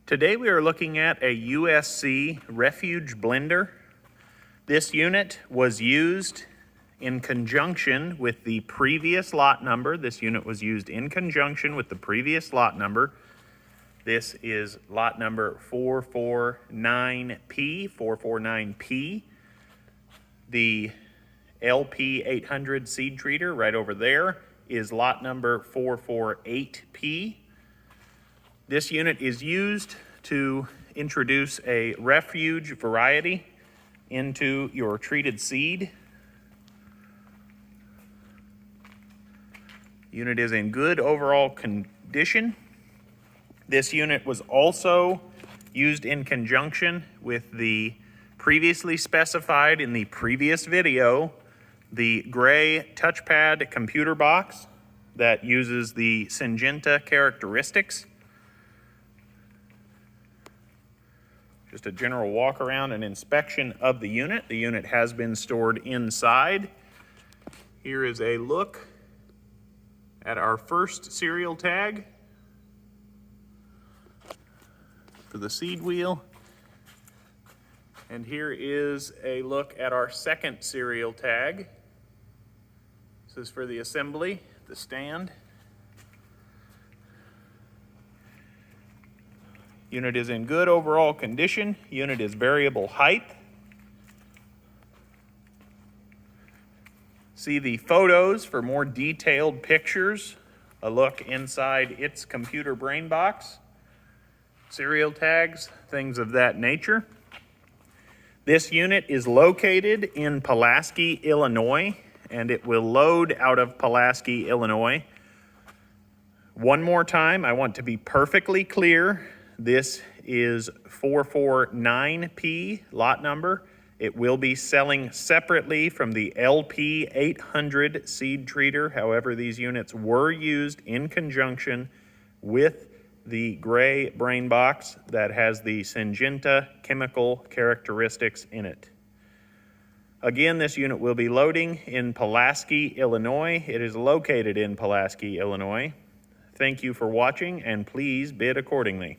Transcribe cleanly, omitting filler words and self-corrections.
Today we are looking at a USC Refuge blender. This unit was used in conjunction with the previous lot number. This unit was used in conjunction with the previous lot number. This is lot number 449P. The LP 800 seed treater right over there is lot number 448P. This unit is used to introduce a Refuge variety into your treated seed. Unit is in good overall condition. This unit was also used in conjunction with the previously specified in the previous video, the gray touchpad computer box that uses the Syngenta characteristics. Just a general walk around and inspection of the unit. The unit has been stored inside. Here is a look at our first serial tag for the seed wheel. And here is a look at our second serial tag. This is for the assembly, the stand. Unit is in good overall condition. Unit is variable height. See the photos for more detailed pictures. A look inside its computer brain box. Serial tags, things of that nature. This unit is located in Pulaski, Illinois, and it will load out of Pulaski, Illinois. One more time, I want to be perfectly clear. This is 449P lot number. It will be selling separately from the LP 800 seed treater. However, these units were used in conjunction with the gray brain box that has the Syngenta chemical characteristics in it. Again, this unit will be loading in Pulaski, Illinois. It is located in Pulaski, Illinois. Thank you for watching, and please bid accordingly.